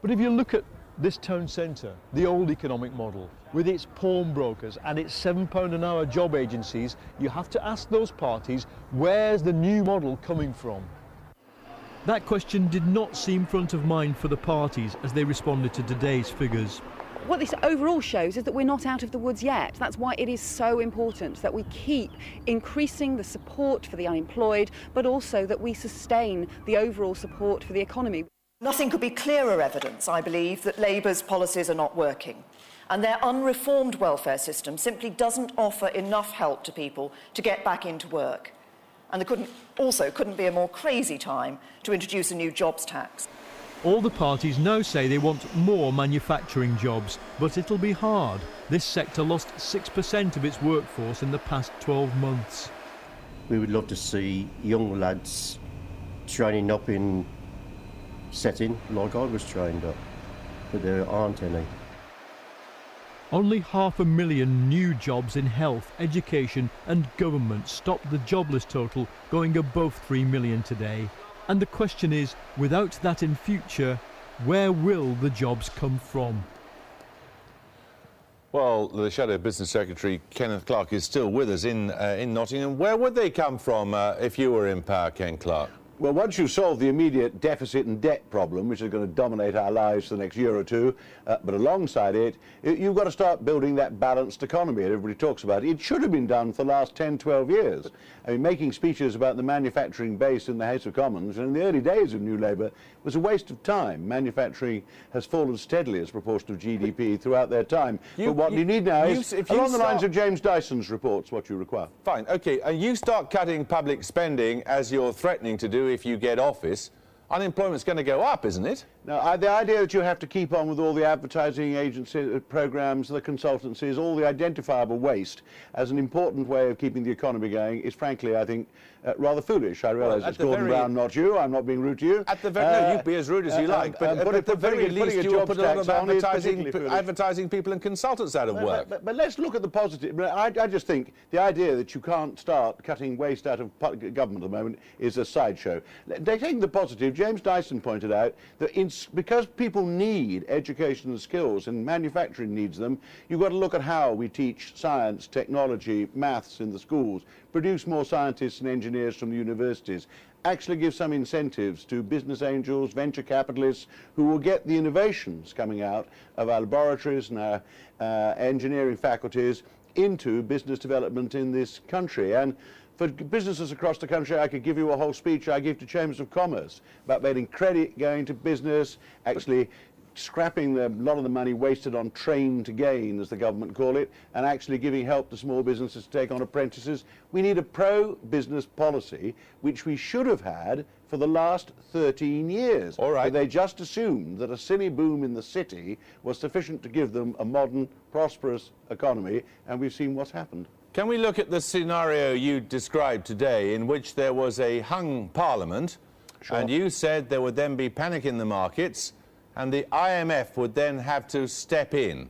But if you look at this town centre, the old economic model, with its pawnbrokers and its £7 an hour job agencies, you have to ask those parties, where's the new model coming from? That question did not seem front of mind for the parties as they responded to today's figures. What this overall shows is that we're not out of the woods yet. That's why it is so important that we keep increasing the support for the unemployed, but also that we sustain the overall support for the economy. Nothing could be clearer evidence, I believe, that Labour's policies are not working, and their unreformed welfare system simply doesn't offer enough help to people to get back into work. And there couldn't be a more crazy time to introduce a new jobs tax. All the parties now say they want more manufacturing jobs, but it'll be hard. This sector lost 6% of its workforce in the past 12 months. We would love to see young lads training up in setting like I was trained up, but there aren't any. Only 500,000 new jobs in health, education and government stopped the jobless total going above 3 million today. And the question is, without that in future, where will the jobs come from? Well, the Shadow Business Secretary, Kenneth Clarke, is still with us in Nottingham. Where would they come from if you were in power, Ken Clarke? Well, once you solve the immediate deficit and debt problem, which is going to dominate our lives for the next year or two, but alongside it, you've got to start building that balanced economy that everybody talks about. It should have been done for the last 10, 12 years. I mean, making speeches about the manufacturing base in the House of Commons, and in the early days of New Labour, was a waste of time. Manufacturing has fallen steadily as a proportion of GDP throughout their time. But what you need now is, along the lines of James Dyson's reports, what you require. Fine, OK, and you start cutting public spending, as you're threatening to do if you get office, unemployment's going to go up, isn't it? Now, the idea that you have to keep on with all the advertising agency programs, the consultancies, all the identifiable waste as an important way of keeping the economy going is, frankly, I think, rather foolish. I realise it's Gordon Brown, not you. I'm not being rude to you. At the very, no, you be as rude as you like. But at the very least, you'll put a lot of advertising people and consultants out of work. But let's look at the positive. I just think the idea that you can't start cutting waste out of government at the moment is a sideshow. Taking the positive, James Dyson pointed out that because people need education and skills and manufacturing needs them, you've got to look at how we teach science, technology, maths in the schools, produce more scientists and engineers from the universities, actually give some incentives to business angels, venture capitalists who will get the innovations coming out of our laboratories and our engineering faculties into business development in this country. And for businesses across the country, I could give you a whole speech I give to chambers of commerce about making credit going to business, actually scrapping a lot of the money wasted on train to gain, as the government call it, and actually giving help to small businesses to take on apprentices. We need a pro-business policy, which we should have had for the last 13 years. All right. But they just assumed that a silly boom in the city was sufficient to give them a modern, prosperous economy, and we've seen what's happened. Can we look at the scenario you described today, in which there was a hung parliament, and you said there would then be panic in the markets, and the IMF would then have to step in?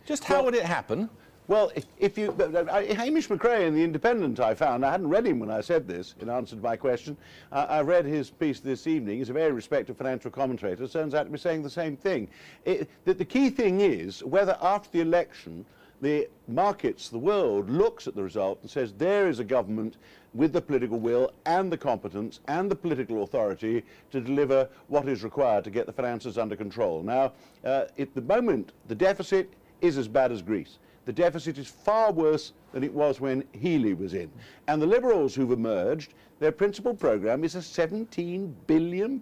Just how would it happen? Well, if you... Hamish McRae in The Independent, I found, I hadn't read him when I said this in answer to my question. I read his piece this evening. He's a very respected financial commentator. Turns out to be saying the same thing. The key thing is whether after the election the markets, the world, looks at the result and says there is a government with the political will and the competence and the political authority to deliver what is required to get the finances under control. Now, at the moment, the deficit is as bad as Greece. The deficit is far worse than it was when Healey was in. And the Liberals who've emerged, their principal programme is a £17 billion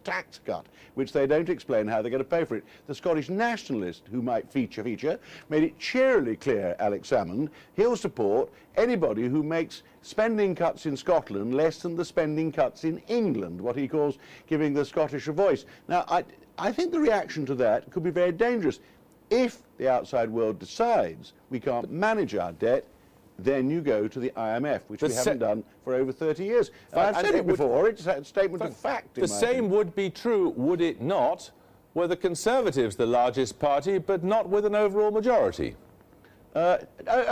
tax cut, which they don't explain how they're going to pay for it. The Scottish nationalist, who might feature, made it cheerily clear, Alex Salmond, he'll support anybody who makes spending cuts in Scotland less than the spending cuts in England, what he calls giving the Scottish a voice. Now, I think the reaction to that could be very dangerous. If the outside world decides we can't manage our debt, then you go to the IMF, which we haven't done for over 30 years. I've said it before, it's a statement of fact. The same would be true, would it not, were the Conservatives the largest party, but not with an overall majority? Oh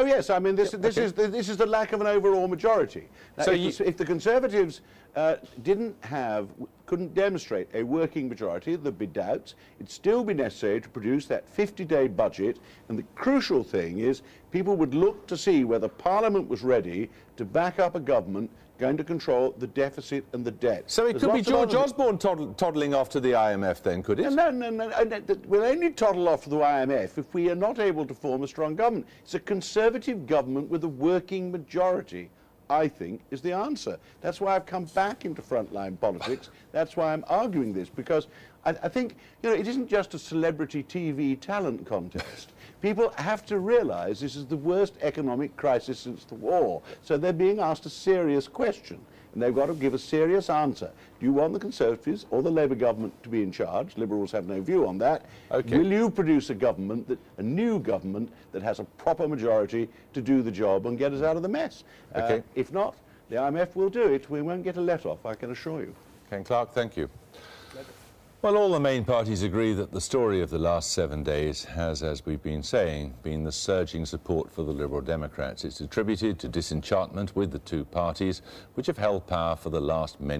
yes, I mean this is the lack of an overall majority. Now, so if the Conservatives didn't have couldn't demonstrate a working majority, there'd be doubts. It'd still be necessary to produce that 50-day budget, and the crucial thing is people would look to see whether Parliament was ready to back up a government going to control the deficit and the debt. So it could be George Osborne toddling off to the IMF then, could it? No. We'll only toddle off to the IMF if we are not able to form a strong government. It's a Conservative government with a working majority, I think, is the answer. That's why I've come back into frontline politics. That's why I'm arguing this, because I think, you know, it isn't just a celebrity TV talent contest. People have to realise this is the worst economic crisis since the war. So they're being asked a serious question, and they've got to give a serious answer. Do you want the Conservatives or the Labour government to be in charge? Liberals have no view on that. Okay. Will you produce a government, a new government, that has a proper majority to do the job and get us out of the mess? Okay. If not, the IMF will do it. We won't get a let-off, I can assure you. Ken Clarke, thank you. Well, all the main parties agree that the story of the last 7 days has, as we've been saying, been the surging support for the Liberal Democrats. It's attributed to disenchantment with the two parties, which have held power for the last many